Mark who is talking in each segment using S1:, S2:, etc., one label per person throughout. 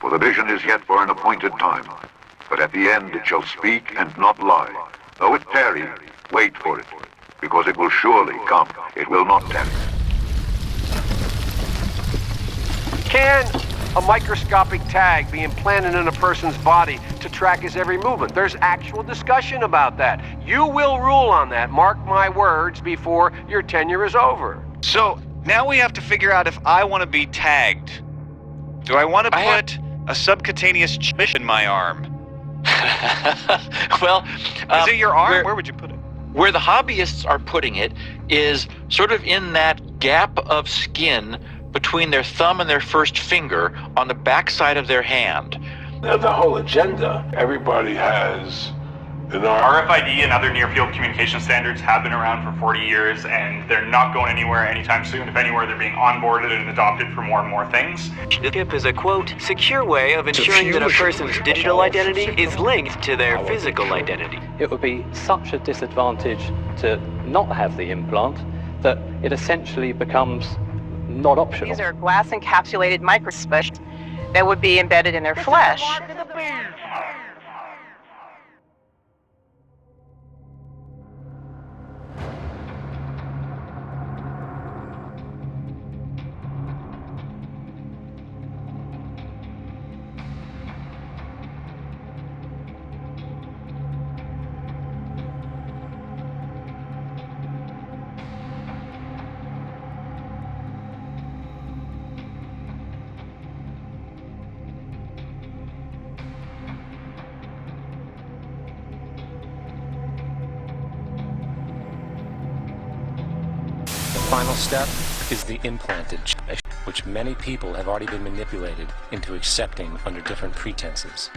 S1: For the vision is yet for an appointed time, but at the end it shall speak and not lie. Though it tarry, wait for it, because it will surely come. It will not tarry.
S2: Can a microscopic tag be implanted in a person's body to track his every movement? There's actual discussion about that. You will rule on that, mark my words, before your tenure is over.
S3: So, now we have to figure out if I want to be tagged. Do I want to put a subcutaneous chip in my arm?
S4: Well,
S3: is it your arm? Where would you put it?
S4: Where the hobbyists are putting it is sort of in that gap of skin between their thumb and their first finger on the backside of their hand.
S5: The whole agenda, everybody has an arm.
S6: RFID and other near-field communication standards have been around for 40 years, and they're not going anywhere anytime soon. If anywhere, they're being onboarded and adopted for more and more things.
S7: The chip is a, quote, secure way of ensuring that a person's digital identity is linked to their physical identity.
S8: It would be such a disadvantage to not have the implant that it essentially becomes not optional.
S9: These are glass encapsulated microchips that would be embedded in their flesh.
S10: The final step is the implanted chip, which many people have already been manipulated into accepting under different pretenses.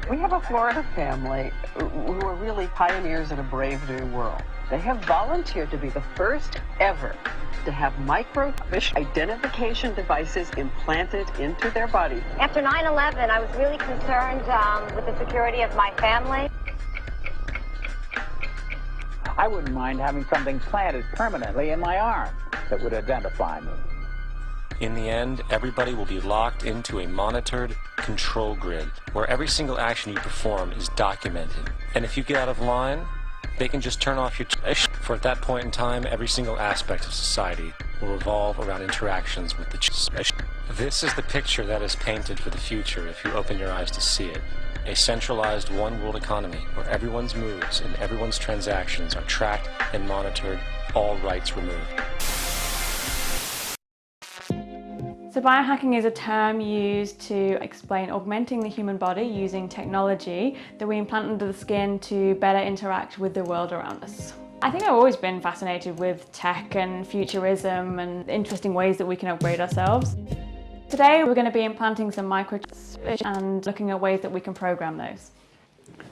S11: We have a Florida family who are really pioneers in a brave new world. They have volunteered to be the first ever to have microchip identification devices implanted into their body.
S12: After 9/11, I was really concerned with the security of my family.
S13: I wouldn't mind having something planted permanently in my arm that would identify me.
S10: In the end, everybody will be locked into a monitored control grid where every single action you perform is documented. And if you get out of line, they can just turn off your chip. For at that point in time, every single aspect of society will revolve around interactions with the chip. This is the picture that is painted for the future if you open your eyes to see it. A centralized one-world economy where everyone's moves and everyone's transactions are tracked and monitored, all rights removed.
S14: So biohacking is a term used to explain augmenting the human body using technology that we implant under the skin to better interact with the world around us. I think I've always been fascinated with tech and futurism and interesting ways that we can upgrade ourselves. Today we're going to be implanting some microchips and looking at ways that we can program those.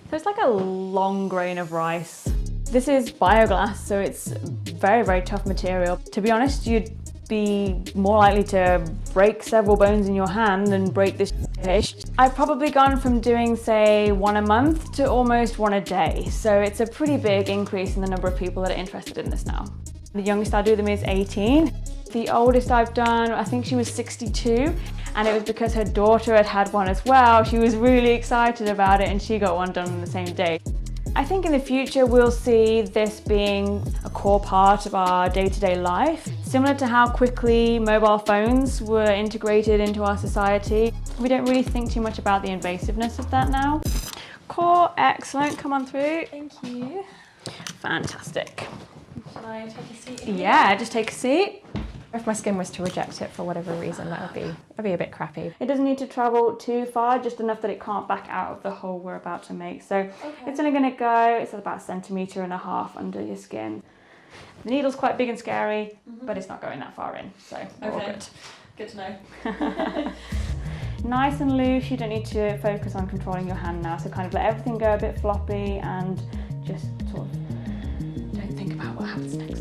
S14: So it's like a long grain of rice. This is bioglass, so it's very, very tough material. To be honest, you'd be more likely to break several bones in your hand than break this fish. I've probably gone from doing, say, one a month to almost one a day. So it's a pretty big increase in the number of people that are interested in this now. The youngest I do them is 18. The oldest I've done, I think she was 62, and it was because her daughter had had one as well. She was really excited about it and she got one done on the same day. I think in the future we'll see this being a core part of our day-to-day life. Similar to how quickly mobile phones were integrated into our society, we don't really think too much about the invasiveness of that now. Core, excellent, come on through.
S15: Thank you.
S14: Fantastic.
S15: Should I take a seat?
S14: Yeah, just take a seat.
S15: If my skin was to reject it for whatever reason, that'd be a bit crappy.
S14: It doesn't need to travel too far, just enough that it can't back out of the hole we're about to make. So it's only going to go, it's about 1.5 centimeters under your skin. The needle's quite big and scary, but it's not going that far in, so we're all good.
S15: Good to know.
S14: Nice and loose, you don't need to focus on controlling your hand now, so kind of let everything go a bit floppy and just sort of don't think about what happens next.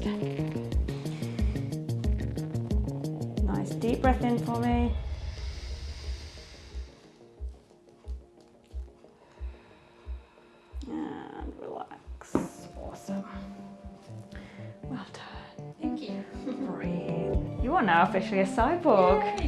S14: Nice deep breath in for me. And relax. Awesome. Well done.
S15: Thank you.
S14: Breathe. You are now officially a cyborg.
S15: Yay.